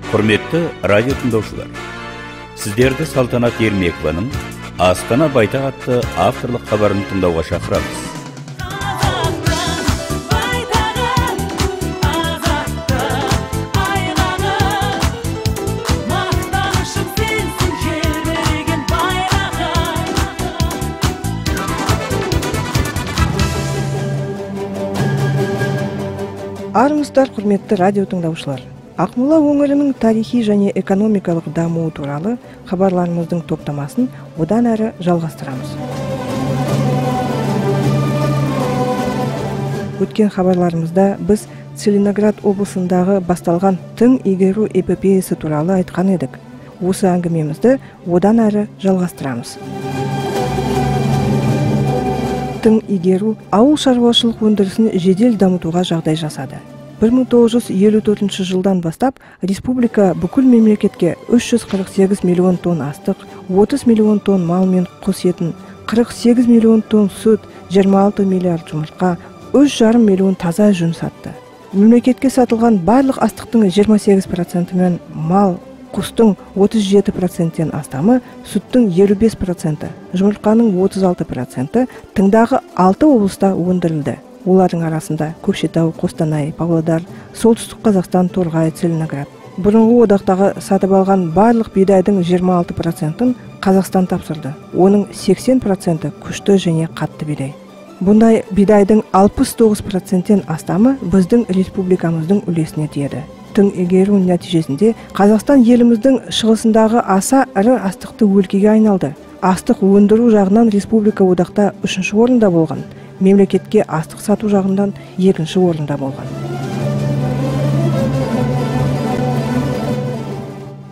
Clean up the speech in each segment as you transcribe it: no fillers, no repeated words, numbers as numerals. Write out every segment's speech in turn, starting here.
Құрметті радио тыңдаушылар, сіздерді Салтанат Ермекованың Астана байтақ атты авторлық хабарын тыңдауға шақырамыз. Армысыздар, құрметті радио тыңдаушылар. Ақмола өңірінің тарихи және экономикалық дамуы туралы хабарларымыздың топтамасын одан әрі жалғастырамыз. Өткен хабарларымызда біз Целиноград облысындағы басталған тың игеру эпопеясы туралы айтқан едік. Осы әңгімемізді одан әрі жалғастырамыз. Тың игеру ауыл шаруашылық өндірісін жедел дамытуға жағдай жасады. 1954 жылдан бастап республика бүкіл мемлекетке 348 миллион тонн астық, 30 миллион тонн мал мен құс етін, 48 миллион тонн сүт, 26 миллиард жұмыртқа, 3,5 миллион таза жүн сатты. Мемлекетке сатылған барлық астықтың 28% мен мал, құстың 37%-тен астамы, сүттің 55%, жұмыртқаның 36% тыңдағы 6 облыста өндірілді. Олардың арасында Көкшетау, Қостанай, Павлодар, Солтүстік Қазақстан, Торғай, Целиноград. Бұрынғы одақтағы сатып алған барлық бидайдың 26%-ын Қазақстан тапсырды. Оның 80% күшті және қатты бидай. Бұндай бидайдың 69%-тен астамы біздің республикамыздың үлесіне тиеді. Тың игеру нәтижесінде Қазақстан еліміздің шығысындағы аса ірі астықты өлкеге айналды. Астық өндіру жағынан республика одақта 3-ші орында болған. Мемлекетке астық сату жағынан 2-ші орында болған.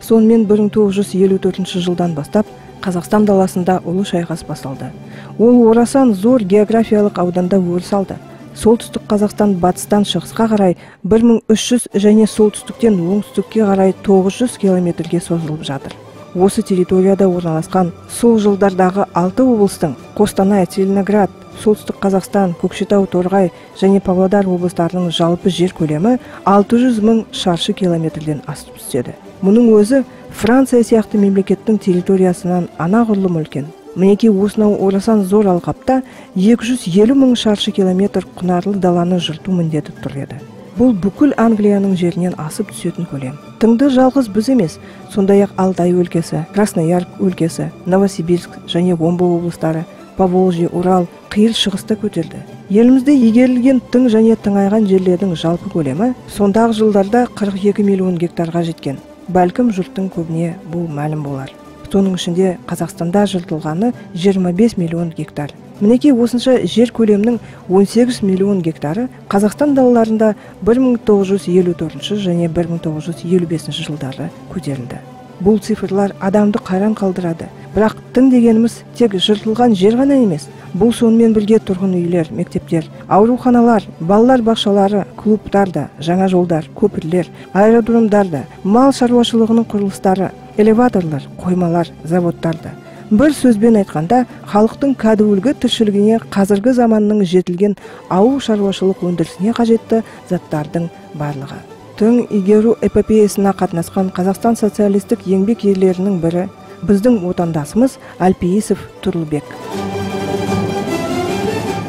Сонымен 1954 жылдан бастап Қазақстан даласында ұлы шайқас басталды. Ол орасан зор географиялық ауданда өріс алды. Солтүстік Қазақстан батыстан шығысқа қарай 1300 және солтүстіктен оңтүстікке қарай 900 километрге созылып жатыр. Осы территорияда орналасқан сол жылдардағы 6 облыстың Қостанай, Целиноград, Солтүстік Қазақстан, Көкшетау, Торғай және Павлодар облыстарының жалпы жер көлемі 600 мың шаршы километрден асып түседі. Мұның өзі Франция сияқты мемлекеттің территориясынан анағұрлым үлкен. Мінеки осынау орасан зор алқапта 250 мың шаршы километр құнарлы даланы жырту міндеті тұр еді. Бұл бүкіл Англияның жерінен асып түсетін көлем. Тыңды жалғыз біз емес, сондай-ақ Алтай өлкесі, Красноярск өлкесі, Новосибирск және Омбы облыстары, Поволжье, Урал, қиыр шығыста көтерді. Елімізде игерілген тың және тыңайған жерлердің жалпы көлемі сондағы жылдарда 42 миллион гектарға жеткен. Бәлкім жұрттың көбіне бұл мәлім болар. Соның ішінде Қазақстанда жыртылғаны 25 миллион гектар. Мінеки осынша жер көлемнің 18 миллион гектары Қазақстан далаларында 1954 және 1955 жылдары көтерілді. Бұл цифрлар адамды қайран қалдырады. Бірақ тың дегеніміз тек жыртылған жер ғана емес. Бұл сонымен бірге тұрғын үйлер, мектептер, ауруханалар, балалар бақшалары, клубтар да, жаңа жолдар, көпірлер, аэродромдар да, мал шаруашылығының құрылыстары, элеваторлар, қоймалар, заводтар да. Бір сөзбен айтқанда, халықтың кәдуілгі тіршілігіне қазіргі заманның жетілген ауыл шаруашылық өндірісіне қажетті заттардың барлығы. Тың игеру эпопеясына қатынасқан Қазақстан социалистік еңбек ерлерінің бірі біздің отандасымыз Әлпейісов Тұрлыбек.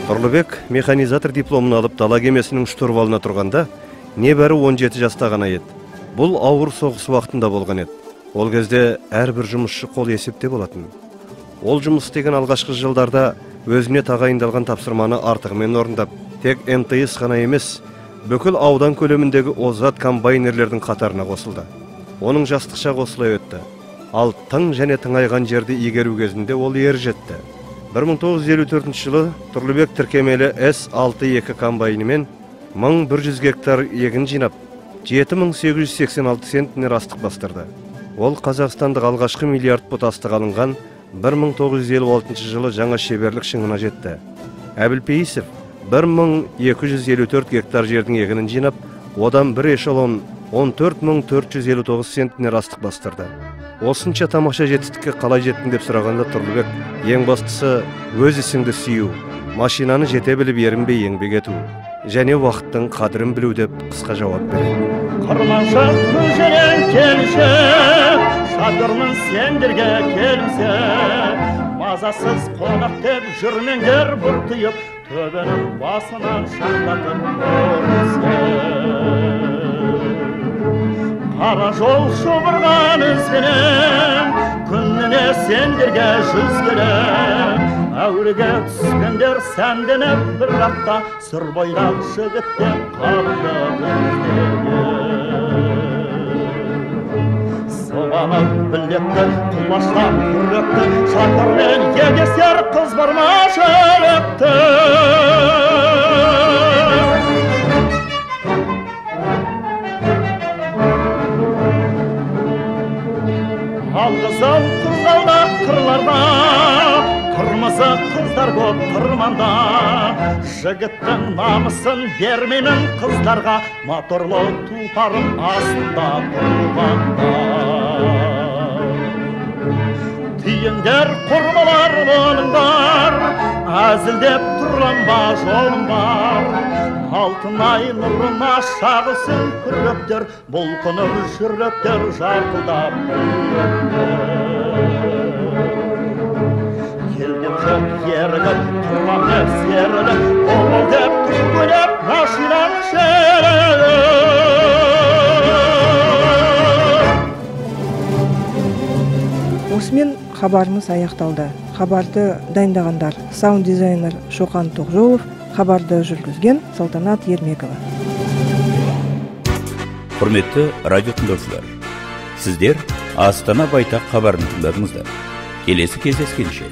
Тұрлыбек механизатор дипломын алып дала кемесінің штурвалына тұрғанда небәрі 17 жаста ғана еді. Бұл ауыр соғыс уақытында болған еді. Ол кезде әрбір жұмысшы қол есепте болатын. Ол жұмыс деген алғашқы жылдарда өзіне тағайындалған тапсырманы артығымен орындап, тек МТС ғана емес, бүкіл аудан көлеміндегі озат комбайнерлердің қатарына қосылды. Оның жастықша қосылай өтті. Ал тың және тыңайған жерді игеру кезінде ол ер жетті. 1954 жылы Тұрлыбек тіркемелі С62 комбайнымен 1100 гектар егін жинап, 7886 центнер астық бастырды. Ол Қазақстандық алғашқы миллиард пұт астық алынған 1956 жылы жаңа шеберлік шыңына жетті. Әбілпейісов 1254 гектар жердің егінін жинап, одан бір эшелон 14459 центнер астық бастырды. Осынша тамаша жетістікке қалай жеттің деп сұрағанда Тұрлыбек, ең бастысы өз ісіңді сүю, машинаны жете біліп ерінбей еңбек ету, және уақыттың қадірін білу деп қысқа жауап береді. қырманшық көшеден келші, шатырмын сендерге келсе. Мазасыз қонақ деп жүрмеңдер бұртиып, төбенің басынан шаңдатып көрсе. Қара жол шұбырған ізбенен, күніне сендерге жүзгелен. Әуреге түскендер сәнденіп бір рақта, сыр бойлап жігіттен қалды біздерге. Сылғанып білекті, құлаштап күректі, шатырмен егесер қыз бар ма жүректі. Алғызыл қызалда қырларда, қырмызы қыздар көп қырманда. Жігіттің намысын бермеймін қыздарға, моторлы тұлпарым астында тұрғанда. Тиіңдер құрбылар болыңдар, әзілдеп тұрам ба жолым бар. Алтынай нұрына шағылсын күректер, бұлқынып жүректер жарқылдап келген жоқ ерігіп, тұрған деп серіліп, ол деп түскілеп машинам шеріп. Осымен хабарымыз аяқталды. Хабарды дайындағандар саунд дизайнер Шоқан Тоқжолов, хабарды жүргізген Салтанат Ермекова. Құрметті радио тыңдаушылар, сіздер Астана байтақ хабарын тыңдадыңыздар. Келесі кездескенше